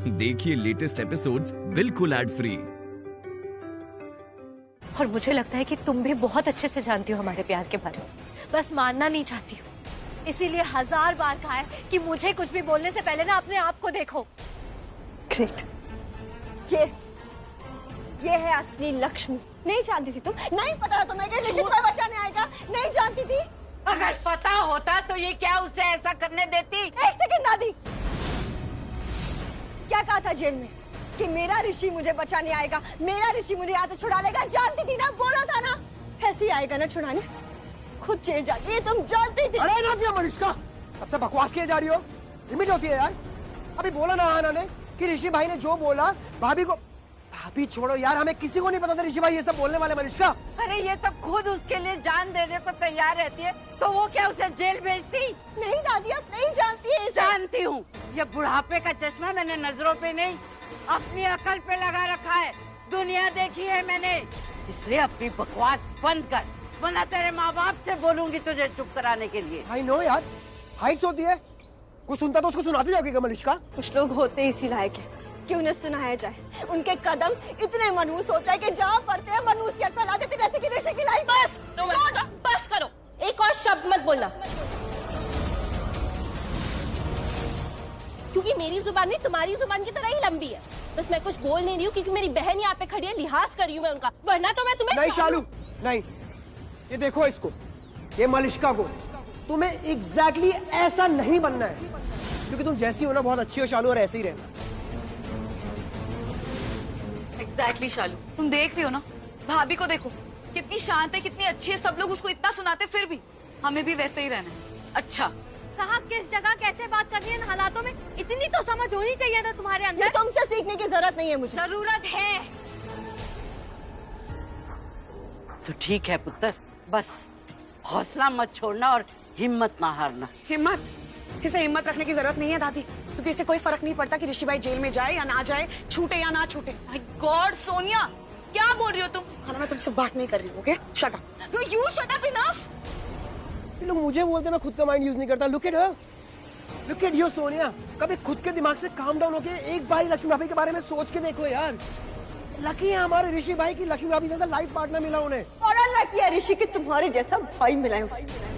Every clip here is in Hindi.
देखिए लेटेस्ट एपिसोड्स बिल्कुल एड फ्री। और मुझे लगता है कि तुम भी बहुत अच्छे से जानती हो हमारे प्यार के बारे में, बस मानना नहीं चाहती हो। इसीलिए 1000 बार कहा है कि मुझे कुछ भी बोलने से पहले ना अपने आप को देखो। ग्रेट। ये है असली लक्ष्मी। नहीं जानती थी तुम? नहीं पता था तुम्हें कि ऋषि तुम्हें बचाने आएगा? नहीं जानती थी? अगर पता होता तो ये क्या उसे ऐसा करने देती? एक सेकंड दादी, क्या कहा था जेल में कि मेरा ऋषि मुझे बचाने आएगा, मेरा ऋषि मुझे यहाँ से छुड़ा लेगा? जानती थी ना, बोला था ना ऐसे ही आएगा ना छुड़ाने। खुद जेल जाती है, तुम जानती थी। अरे नाज़िया मलिश्का, अब से बकवास किए जा रही हो। लिमिट होती है यार। अभी बोला ना आना ने कि ऋषि भाई ने जो बोला भाभी को। भाभी छोड़ो यार, हमें किसी को नहीं पता था ऋषि भाई ये सब बोलने वाले। मलिश्का, अरे ये तो खुद उसके लिए जान देने को तैयार रहती है, तो वो क्या उसे जेल भेजती? नहीं दादी, अब नहीं जानती है इसे। जानती हूँ, ये बुढ़ापे का चश्मा मैंने नजरों पे नहीं अपनी अकल पे लगा रखा है। दुनिया देखी है मैंने, इसलिए अपनी बकवास बंद कर, वरना तेरे माँ बाप से बोलूंगी तुझे चुप कराने के लिए। आई नो यार, हाइट्स होती है, कुछ सुनता तो उसको सुनाती जाओगी क्या मलिश्का? कुछ लोग होते इसी लायक है कि उन्हें सुनाया जाए। उनके कदम इतने मनहूस होते हैं कि जहाँ पड़ते हैं मनुष्यत फैला देती रहती कि ऋषि की लाइफ। बस करो, एक और शब्द मत बोलना, क्योंकि मेरी जुबान भी तुम्हारी जुबान की तरह ही लंबी है। बस मैं कुछ बोल नहीं रही हूँ क्योंकि मेरी बहन यहाँ पे खड़ी है, लिहाज कर रही हूँ मैं उनका, वरना तो मैं तुम्हें। नहीं शालू, नहीं, ये देखो इसको, ये मलिश्का को, तुम्हें एग्जैक्टली ऐसा नहीं बनना है, क्योंकि तुम जैसी हो ना बहुत अच्छी हो शालू, और ऐसे ही रहना। एग्जैक्टली शालू, तुम देख रही हो ना, भाभी को देखो कितनी शांत है, कितनी अच्छी है। सब लोग उसको इतना सुनाते, फिर भी हमें भी वैसे ही रहना है। अच्छा, कहाँ, किस जगह, कैसे बात करनी है इन हालातों में, इतनी तो समझ होनी चाहिए था तुम्हारे अंदर। ये तुमसे सीखने की जरूरत नहीं है मुझे। जरूरत है। तो ठीक है पुत्र, बस हौसला मत छोड़ना और हिम्मत ना हारना। हिम्मत? इसे हिम्मत रखने की जरूरत नहीं है दादी, क्योंकि इससे कोई फर्क नहीं पड़ता कि ऋषि भाई जेल में जाए या ना जाए, छूटे या ना छूटे। माय गॉड सोनिया, क्या बोल रही हो तुम? हाँ, मैं तुमसे बात नहीं कर रही हूँ, ओके? Shut up. तो यू शट अप इनफ। ये लोग मुझे बोलते मैं खुद का माइंड यूज नहीं करता। Look at her, look at you Sonia. कभी खुद के दिमाग से काम डाउन होके एक बार लक्ष्मी भाभी के बारे में सोच के देखो यार। लकी है हमारे ऋषि भाई की लक्ष्मी भाभी जैसा लाइफ पार्टनर मिला उन्हें। और लकी है ऋषि की तुम्हारे जैसा भाई मिला है उसे।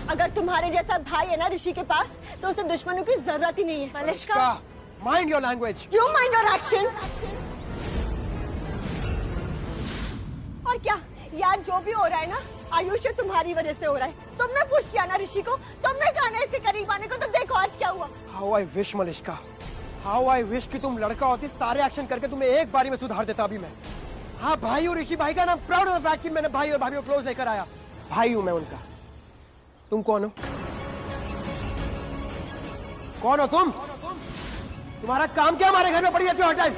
अगर तुम्हारे जैसा भाई है ना ऋषि के पास, तो उसे दुश्मनों की जरूरत ही नहीं है। Malishka, mind your language. You mind your action. और क्या यार, जो भी हो रहा है ना आयुष तुम्हारी वजह से हो रहा है। तुमने पुश किया ना ऋषि को, तुमने कहा ना इसके करीब आने को, तो देखो आज क्या हुआ। How I wish Malishka, how I wish कि तुम लड़का होती, सारे एक्शन करके तुम्हें एक बारी में सुधार देता अभी मैं। हाँ, भाई और ऋषि भाई का ना प्राउड ऑफ द फैक्ट कि मैंने भाई और भाभी को क्लोज लेकर आया। भाई हूं मैं उनका। तुम कौन हो? कौन हो तुम? तुम्हारा काम क्या हमारे घर में पड़ी रहती हो हर टाइम?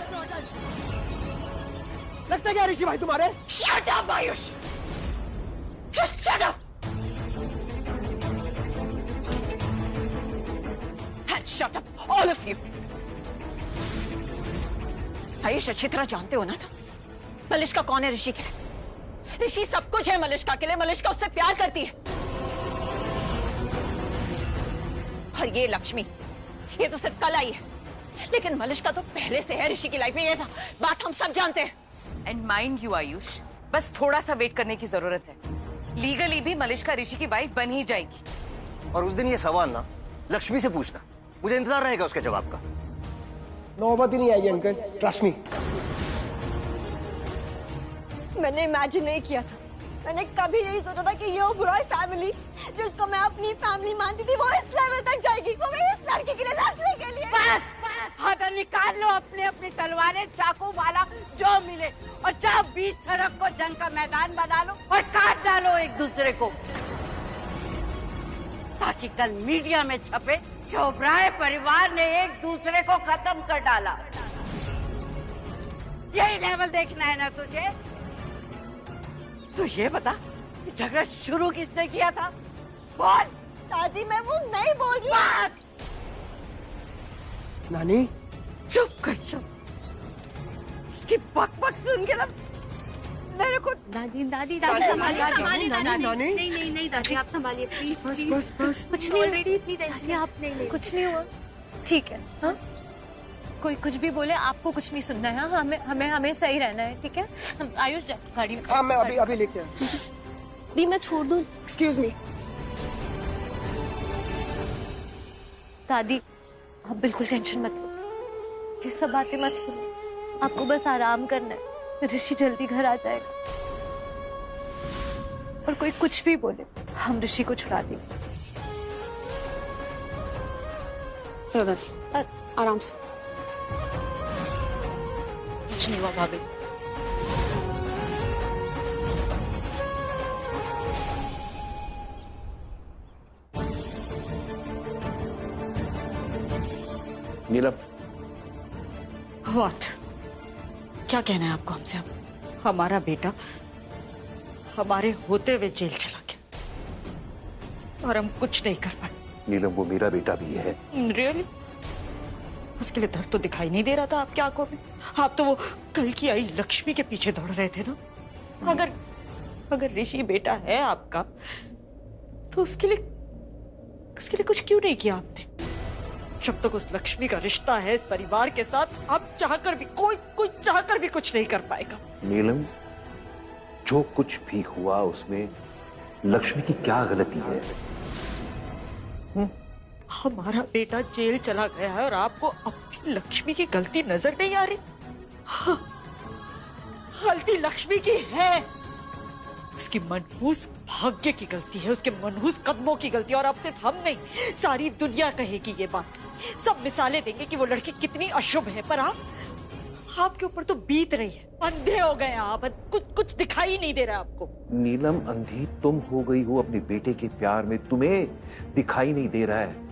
लगता है क्या ऋषि भाई तुम्हारे? Shut up, Ayush! Just shut up! And shut up, all of you! Ayush, अच्छी तरह जानते हो ना तुम मलिश्का कौन है ऋषि के लिए? ऋषि सब कुछ है मलिश्का के लिए, मलिश्का उससे प्यार करती है। और ये लक्ष्मी, ये तो सिर्फ कल आई है, लेकिन मलिश्का तो पहले से है ऋषि की लाइफ में। ये बात हम सब जानते हैं। एंड माइंड यू आयुष, बस थोड़ा सा वेट करने की जरूरत है। लीगली भी मलिश्का ऋषि की वाइफ बन ही जाएगी। और उस दिन ये सवाल ना लक्ष्मी से पूछना, मुझे इंतजार रहेगा उसके जवाब का। नौबत ही नहीं आएगी अंकल, ट्रस्ट मी। मैंने इमेजिन नहीं किया था, मैंने कभी नहीं सोचा था कि ये ओबरॉय फैमिली, जिसको मैं अपनी फैमिली मानती थी, वो इस लेवल तक जाएगी। वो भी इस लड़की के लिए, लक्ष्मी के लिए। बस हाँ, तो निकाल लो अपनी अपनी तलवारें, चाकू वाला जो मिले, और जाओ बीच सड़क को जंग का मैदान बना लो और काट डालो एक दूसरे को, ताकि कल मीडिया में छपे कि ओबराय परिवार ने एक दूसरे को खत्म कर डाला। यही लेवल देखना है ना तुझे? तो ये बता, झगड़ा शुरू किसने किया था? बोल। दादी, मैं वो नहीं बोल रही। बस नानी, चुप कर, चुप। इसकी बक सुन के ना मेरे को। दादी दादी दादी संभालिए, संभालिए दादी। नानी, नहीं नहीं दादी, आप संभालिए प्लीज। बस बस बस। कुछ नहीं, ऑलरेडी इतनी टेंशन है, आप नहीं, कुछ नहीं हुआ, ठीक है। हाँ, कोई कुछ भी बोले आपको कुछ नहीं सुनना है। हाँ, हमें हमें हमें सही रहना है, ठीक है? हम आयुष जा गाड़ी में। हाँ मैं अभी लेके आया। दी मैं छोड़ दूं? Excuse me. दादी आप बिल्कुल टेंशन मत लो, ये सब बातें मत सुनो, आपको बस आराम करना है। ऋषि जल्दी घर आ जाएगा और कोई कुछ भी बोले हम ऋषि को छुड़ा देंगे। चलो दादी आराम से। कुछ नहीं हुआ भाभी। नीलम, व्हाट? क्या कहना है आपको हमसे? अब हमारा बेटा हमारे होते हुए जेल चला गया और हम कुछ नहीं कर पाए। नीलम वो मेरा बेटा भी है। रियली? उसके लिए दर्द तो दिखाई नहीं दे रहा था आपकी आंखों में। आप तो वो कल की आई लक्ष्मी के पीछे दौड़ रहे थे ना। अगर ऋषि बेटा है आपका तो उसके लिए कुछ क्यों नहीं किया आपने? जब तक उस लक्ष्मी का रिश्ता है इस परिवार के साथ, आप चाहकर भी कोई चाहकर भी कुछ नहीं कर पाएगा। नीलम जो कुछ भी हुआ उसमें लक्ष्मी की क्या गलती है? हमारा बेटा जेल चला गया है और आपको अपनी लक्ष्मी की गलती नजर नहीं आ रही? हाँ, गलती लक्ष्मी की है। उसकी मनहूस भाग्य की गलती है, उसके मनहूस कदमों की गलती। और अब सिर्फ हम नहीं, सारी दुनिया कहेगी ये बात। सब मिसालें देंगे कि वो लड़की कितनी अशुभ है, पर आपके ऊपर तो बीत रही है। अंधे हो गए आप, कुछ दिखाई नहीं दे रहा आपको। नीलम अंधी तुम हो गई हो अपने बेटे के प्यार में। तुम्हें दिखाई नहीं दे रहा है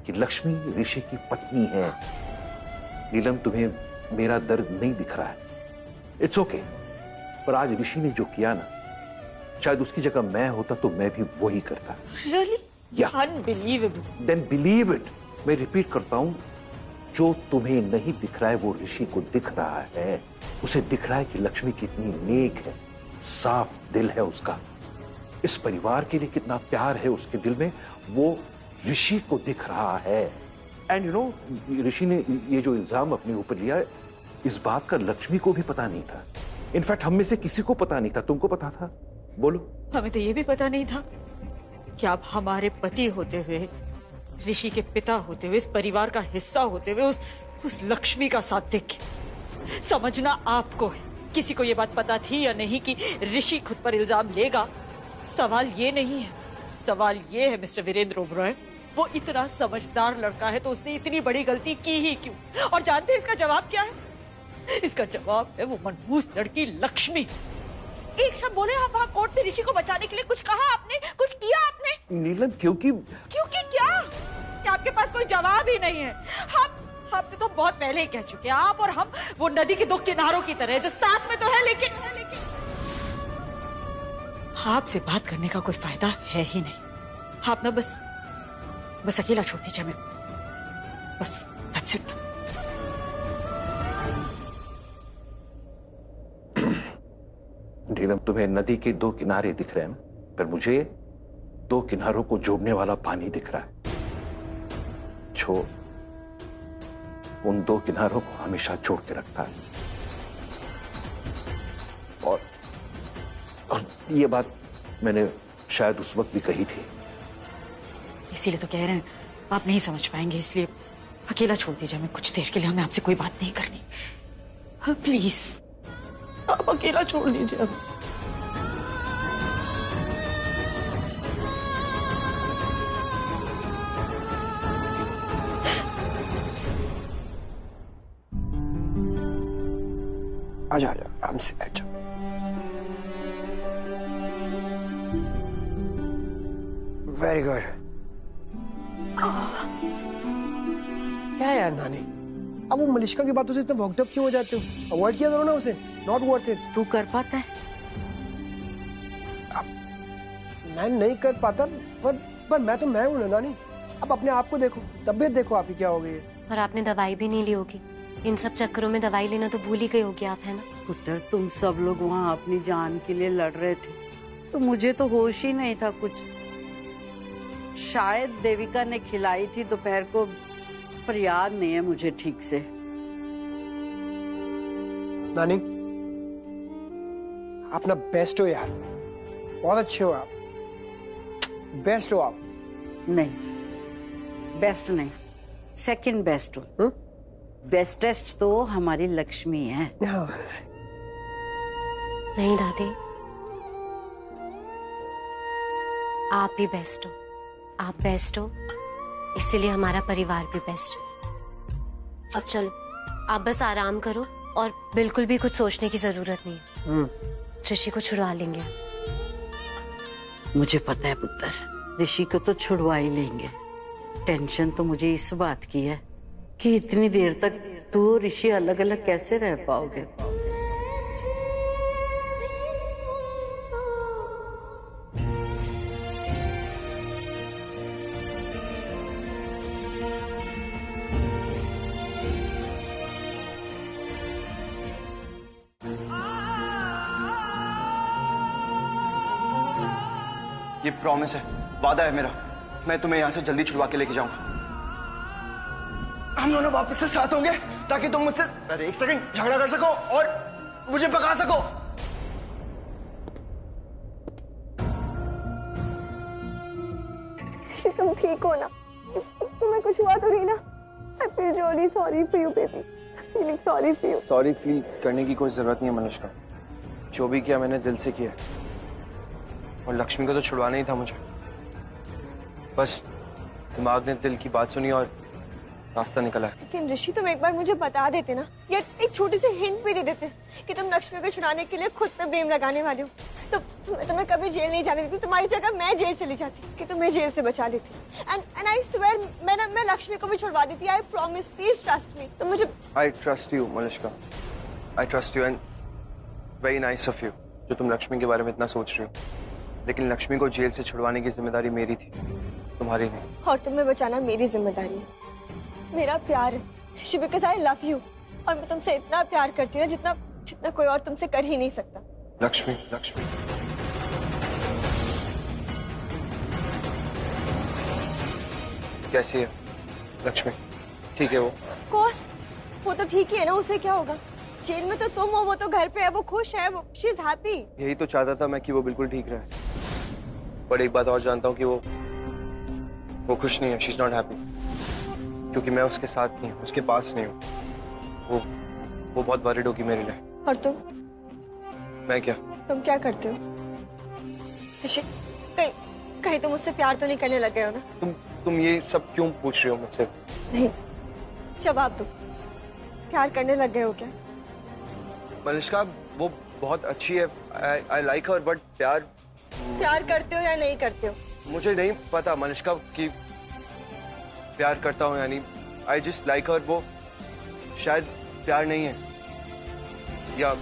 कि लक्ष्मी ऋषि की पत्नी है। नीलम तुम्हें मेरा दर्द नहीं दिख रहा है। इट्स ओके, पर आज ऋषि ने जो किया ना, शायद उसकी जगह मैं होता तो मैं भी वही करता। रियली? या अनबिलीवेबल। Then believe it. मैं रिपीट करता हूं, जो तुम्हें नहीं दिख रहा है वो ऋषि को दिख रहा है। उसे दिख रहा है कि लक्ष्मी कितनी नेक है, साफ दिल है उसका, इस परिवार के लिए कितना प्यार है उसके दिल में, वो ऋषि को दिख रहा है। एंड यू नो, ऋषि ने ये जो इल्जाम अपने ऊपर लिया, इस बात का लक्ष्मी को भी पता नहीं था। इनफैक्ट हम में से किसी को पता नहीं था। तुमको पता था? बोलो। हमें तो ये भी पता नहीं था कि आप हमारे पति होते हुए, ऋषि के पिता होते हुए, इस परिवार का हिस्सा होते हुए उस लक्ष्मी का साथ देंगे। समझना आपको है। किसी को ये बात पता थी या नहीं कि ऋषि खुद पर इल्जाम लेगा? सवाल ये नहीं है। सवाल ये है मिस्टर वीरेंद्र ओबरॉय, वो इतना समझदार लड़का है तो उसने इतनी बड़ी गलती की ही क्यों? और जानते हैं इसका जवाब क्या है? इसका जवाब है वो मनहूस लड़की लक्ष्मी। एक शब्द बोले आप वहाँ कोर्ट में ऋषि को बचाने के लिए? कुछ कहा आपने? कुछ किया आपने? नीलम क्योंकि क्या? कि आपके पास कोई जवाब ही नहीं है। हम आपसे तो बहुत पहले ही कह चुके हैं, आप और हम वो नदी के दो किनारों की तरह है जो साथ में तो है लेकिन आपसे बात करने का कोई फायदा है ही नहीं। आप ना बस अकेला छोड़ दीजिए हमें, बस that's it। नीलम तुम्हें नदी के दो किनारे दिख रहे हैं, पर मुझे दो किनारों को जोड़ने वाला पानी दिख रहा है, जो उन दो किनारों को हमेशा जोड़ के रखता है। और ये बात मैंने शायद उस वक्त भी कही थी। इसीलिए तो कह रहे हैं आप नहीं समझ पाएंगे, इसलिए अकेला छोड़ दीजिए हमें कुछ देर के लिए। हमें आपसे कोई बात नहीं करनी, प्लीज आप अकेला छोड़ दीजिए हमें। आजा आराम से बैठ जाओ। Very good. क्या है यार नानी, अब वो मलिश्का की बातों से इतना वर्कड अप क्यों हो जाते हो? अवॉइड किया करो ना उसे। Not worth it. तू कर पाता है? मैं नहीं कर पाता, पर मैं तो मैं हूं ना नानी। अब अपने आप को देखो, तबीयत देखो आपकी क्या हो गई है। और आपने दवाई भी नहीं ली होगी। इन सब चक्करों में दवाई लेना तो भूल ही गई होगी आप, है ना? पुत्र, तुम सब लोग वहाँ अपनी जान के लिए लड़ रहे थे तो मुझे तो होश ही नहीं था कुछ। शायद देविका ने खिलाई थी दोपहर को, पर याद नहीं है मुझे ठीक से। नानी, आप ना बेस्ट हो यार, बहुत अच्छे हो आप, बेस्ट हो आप। नहीं, बेस्ट नहीं, सेकंड बेस्ट हो। बेस्टेस्ट तो हमारी लक्ष्मी है। नहीं दादी, आप भी बेस्ट हो। आप बेस्ट हो, इसीलिए हमारा परिवार भी बेस्ट है। अब चलो, आप बस आराम करो और बिल्कुल भी कुछ सोचने की जरूरत नहीं है। ऋषि को छुड़वा लेंगे। मुझे पता है पुत्र, ऋषि को तो छुड़वा ही लेंगे। टेंशन तो मुझे इस बात की है कि इतनी देर तक तू और ऋषि अलग अलग कैसे रह पाओगे। ये प्रॉमिस है, वादा है मेरा, मैं तुम्हें यहां से जल्दी छुड़वा के लेके जाऊंगा। हम दोनों वापस से साथ होंगे ताकि तुम मुझसे अरे एक सेकंड झगड़ा कर सको और मुझे भगा सको। तुम ठीक हो ना? तुम्हें कुछ हुआ तो नहीं ना? I feel really sorry for you, baby. Feeling sorry for you. Sorry feel करने की कोई जरूरत नहीं है मनुष्का, जो भी किया मैंने दिल से किया, और लक्ष्मी को तो छुड़वाना ही था मुझे। बस दिमाग ने दिल की बात सुनी और रास्ता निकला। लेकिन ऋषि, तुम एक बार मुझे बता देते ना, या एक छोटी सी हिंट भी दे देते कि तुम लक्ष्मी को छुड़ाने के लिए खुद पे ब्लेम लगाने वाले हो, तो तुम्हें कभी जेल नहीं जाने देती। तुम्हारी जगह मैं जेल चली जाती कि तुम्हें जेल से बचा लेती। एंड आई स्वेयर, मैं लक्ष्मी को भी छुड़वा देती। I promise, please trust me. तो मुझे I trust you Manushka, I trust you and very nice of you जो तुम लक्ष्मी के बारे में इतना सोच रही हो। लेकिन लक्ष्मी को जेल से छुड़वाने की जिम्मेदारी मेरी थी, तुम्हारी नहीं। और तुम्हें बचाना मेरी जिम्मेदारी है। मेरा प्यार है ऋषि, बिकॉज आई लव यू, और मैं तुमसे इतना प्यार करती हूँ जितना जितना कोई और तुमसे कर ही नहीं सकता। लक्ष्मी, लक्ष्मी कैसी है लक्ष्मी? ठीक है वो? ऑफ कोर्स, वो तो ठीक ही है ना, उसे क्या होगा? जेल में तो तुम हो, वो तो घर पे है, वो खुश है, वो शी इज हैप्पी। यही तो चाहता था मैं कि वो बिल्कुल ठीक रहे, पर एक बात और जानता हूँ कि वो खुश नहीं है। शी इज नॉट हैप्पी, क्योंकि मैं उसके साथ नहीं हूँ, उसके पास नहीं हूँ। वो बहुत वरीड होगी मेरे लिए। और तुम? मैं क्या? तुम क्या करते हो ऋषि? कहीं तुम मुझसे प्यार तो नहीं करने लग गए हो ना? तुम ये सब क्यों पूछ रहे हो मुझसे? नहीं, जवाब दो, प्यार करने लग गए हो क्या? मनुष्का वो बहुत अच्छी है, आई लाइक हर, बट प्यार करते हो या नहीं करते हो? मुझे नहीं पता मनुष्का कि प्यार करता हूँ यानी आई जस्ट लाइक हर। वो शायद प्यार नहीं है, या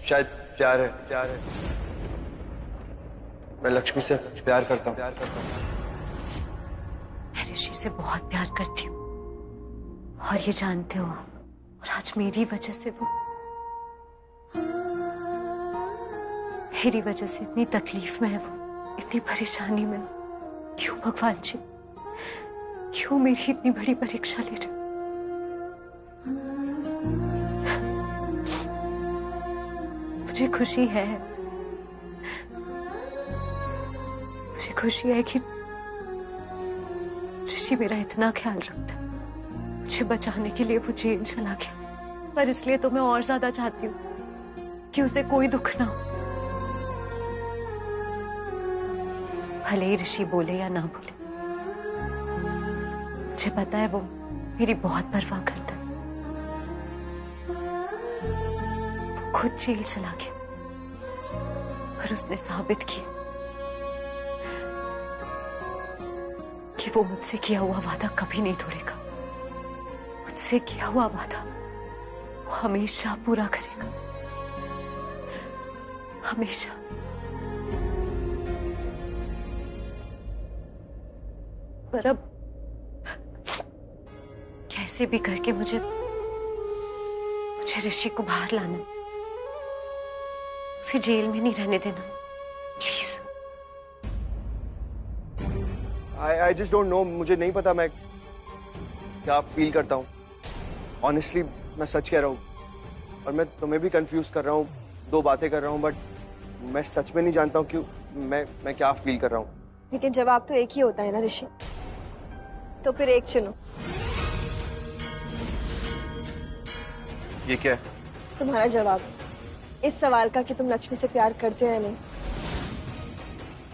शायद प्यार है। प्यार है, मैं लक्ष्मी से प्यार करता हूँ। मैं ऋषि से बहुत प्यार करती हूँ, और ये जानते हो आप। और आज मेरी वजह से मेरी वजह से इतनी तकलीफ में है वो, इतनी परेशानी में। क्यों भगवान जी, क्यों मेरी इतनी बड़ी परीक्षा ले रहे हो? मुझे खुशी है, मुझे खुशी है कि ऋषि मेरा इतना ख्याल रखता है। मुझे बचाने के लिए वो जेल चला गया, पर इसलिए तो मैं और ज्यादा चाहती हूँ कि उसे कोई दुख ना हो। भले ही ऋषि बोले या ना बोले, मुझे पता है वो मेरी बहुत परवाह करता है। वो खुद जेल चला गया, पर उसने साबित किया कि वो मुझसे किया हुआ वादा कभी नहीं तोड़ेगा। मुझसे किया हुआ वादा वो हमेशा पूरा करेगा, हमेशा। पर अब कैसे भी करके मुझे ऋषि को बाहर लाना, उसे जेल में नहीं रहने देना, please. I just don't know, मुझे नहीं पता मैं क्या फील करता हूँ। ऑनेस्टली मैं सच कह रहा हूँ, और मैं तुम्हें भी कंफ्यूज कर रहा हूँ, दो बातें कर रहा हूँ, बट मैं सच में नहीं जानता हूँ कि मैं क्या फील कर रहा हूँ। लेकिन जवाब तो एक ही होता है ना ऋषि, तो फिर एक चुनो। ये क्या है? तुम्हारा जवाब इस सवाल का कि तुम लक्ष्मी से प्यार करते हो या नहीं,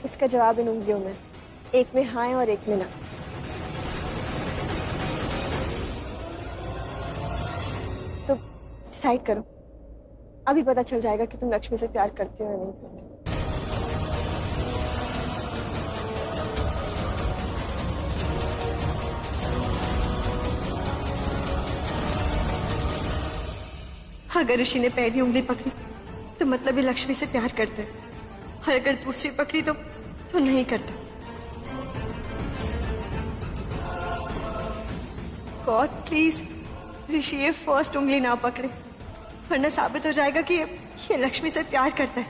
इसका जवाब इन उंगलियों में, एक में हाँ है और एक में ना। तो डिसाइड करो, अभी पता चल जाएगा कि तुम लक्ष्मी से प्यार करते हो या नहीं करते। अगर ऋषि ने पहली उंगली पकड़ी तो मतलब ये लक्ष्मी से प्यार करते हैं, और अगर दूसरी पकड़ी तो नहीं करता। गॉड प्लीज ऋषि ये फर्स्ट उंगली ना पकड़े, वरना साबित हो जाएगा कि ये लक्ष्मी से प्यार करता है।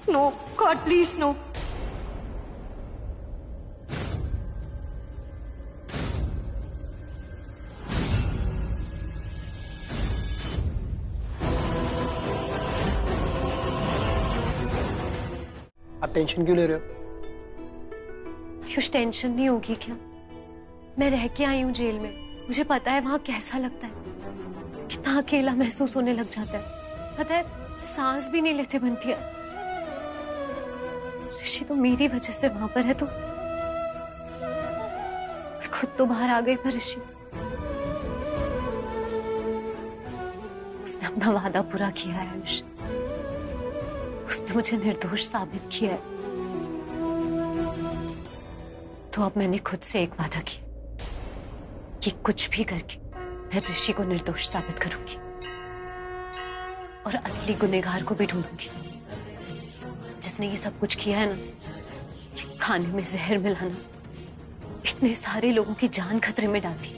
No god please no. आप टेंशन क्यों ले रहे हो? पीयूष टेंशन नहीं होगी क्या? मैं रह के आई हूँ जेल में, मुझे पता है वहां कैसा लगता है, कितना अकेला महसूस होने लग जाता है। पता है सांस भी नहीं लेते बनती है। ऋषि तो मेरी वजह से वहां पर है, तो मैं खुद तो बाहर आ गई, पर ऋषि उसने अपना वादा पूरा किया है आयुष, उसने मुझे निर्दोष साबित किया है। तो अब मैंने खुद से एक वादा किया कि कुछ भी करके मैं ऋषि को निर्दोष साबित करूंगी और असली गुनहगार को भी ढूंढूंगी, जिसने ये सब कुछ किया है ना, कि खाने में जहर मिलाना, इतने सारे लोगों की जान खतरे में डाल दी।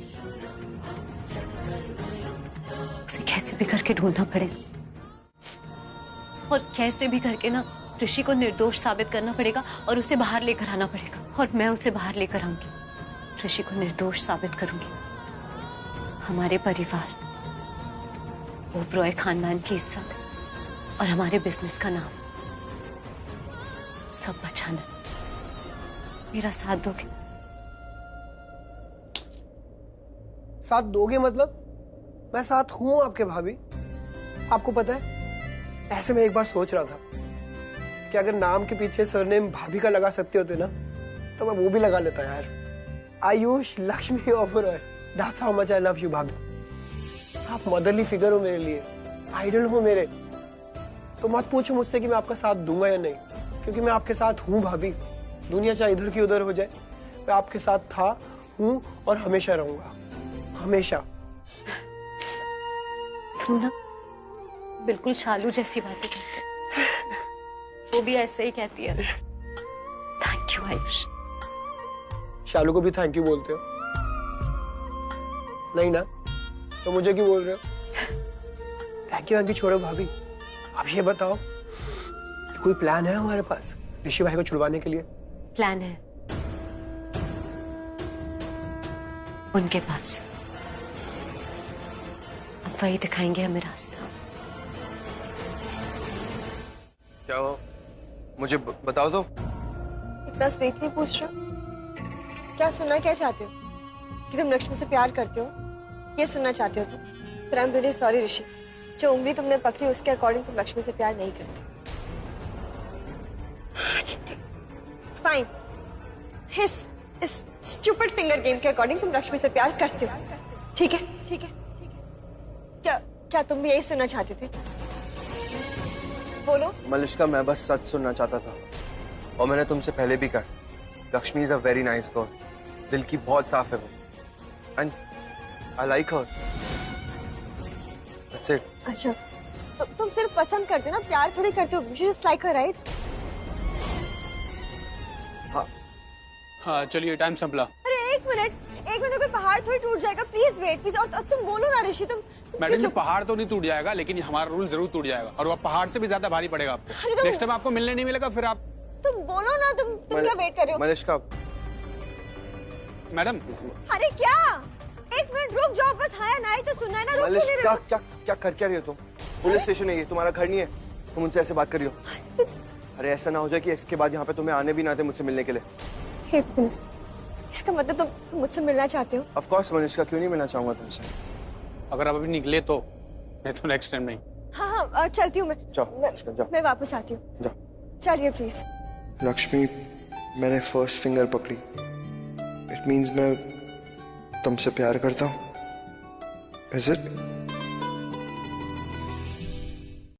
उसे कैसे भी करके ढूंढना पड़ेगा, और कैसे भी करके ना ऋषि को निर्दोष साबित करना पड़ेगा और उसे बाहर लेकर आना पड़ेगा, और मैं उसे बाहर लेकर आऊंगी, ऋषि को निर्दोष साबित करूंगी। हमारे परिवार, ओबरॉय खानदान की इज्जत और हमारे बिजनेस का नाम सब बचाना। मेरा साथ दोगे? साथ दोगे मतलब? मैं साथ हूं आपके भाभी, आपको पता है। ऐसे में एक बार सोच रहा था कि अगर नाम के पीछे सरनेम भाभी का लगा सकते होते ना, तो मैं वो भी लगा लेता यार। Ayush Lakshmi Oberoi, that's how much I love you भाभी। आप मदरली फिगर हो मेरे लिए, आइडल हो मेरे। तो मत पूछो मुझसे कि मैं आपका साथ दूंगा या नहीं, क्योंकि मैं आपके साथ हूं भाभी। दुनिया चाहे इधर की उधर हो जाए, मैं आपके साथ था, हूं और हमेशा रहूंगा, हमेशा। तुम ना बिल्कुल शालू जैसी बातें करते, वो भी ऐसे ही कहती है। Thank you Ayush. शालू को भी थैंक यू बोलते हो? नहीं ना, तो मुझे क्यों बोल रहे हो? थैंक यू छोड़ो भाभी, अब ये बताओ कि कोई प्लान है हमारे पास ऋषि भाई को छुड़वाने के लिए? प्लान है उनके पास, अब वही दिखाएंगे हमें रास्ता। क्या हो? मुझे बताओ तो। इतना स्वीटली पूछ रहे हो, क्या सुनना क्या चाहते हो? कि तुम लक्ष्मी से प्यार करते हो, ये सुनना चाहते हो तुम? फिर आई एम रियली सॉरी ऋषि, जो उंगली तुमने पकड़ी उसके अकॉर्डिंग तुम लक्ष्मी से प्यार नहीं करते। फाइन, इस स्टूपिड फिंगर गेम के अकॉर्डिंग तुम लक्ष्मी से प्यार करते हो, ठीक है? ठीक है, क्या तुम भी यही सुनना चाहते थे? बोलो। मलिष्का, मैं बस सच सुनना चाहता था, और मैंने तुमसे पहले भी कहा, Lakshmi is a very nice girl, दिल की बहुत साफ है वो, and I like her, that's it. अच्छा, तो तुम सिर्फ पसंद करते हो ना, प्यार थोड़ी करते हो। You just like her, right? हाँ चलिए, टाइम संपला। अरे एक मिनट कोई पहाड़ थोड़ी टूट जाएगा, प्लीज वेट प्लीज। और तुम बोलो ना ऋषि, तुम मैडम, ये पहाड़ तो नहीं टूट जाएगा, लेकिन हमारा रूल जरूर टूट जाएगा, और वो पहाड़ से भी ज्यादा भारी पड़ेगा आपको। नेक्स्ट टाइम आपको मिलने नहीं मिलेगा, फिर आप। तुम बोलो ना, तुम क्या वेट कर रहे हो? मलिष्का मैडम। अरे क्या, एक मिनट रुक जाओ बस। हाँ या ना ही तो सुनना है ना, रुक क्यों नहीं रहे हो? क्या कर क्या रही हो तुम? पुलिस स्टेशन है ये, तुम्हारा घर नहीं है। तुम उनसे ऐसे बात करियो। अरे ऐसा ना हो जाए कि इसके बाद यहाँ पे तुम्हें आने भी ना दे मुझसे मिलने के लिए। एक मिनट, इसका मतलब तुम मुझसे मिलना चाहते हो? ऑफ कोर्स मनीषा, क्यों नहीं मिलना चाहूंगा तुमसे। अगर आप अभी निकले तो, नहीं तो नेक्स्ट टाइम नहीं। हाँ, चलती हूँ मैं। जाओ। मैं वापस आती हूँ। जाओ। चलिए प्लीज। लक्ष्मी, मैंने फर्स्ट फिंगर पकड़ी। इट मीन्स मैं तुमसे प्यार करता हूँ। Is it?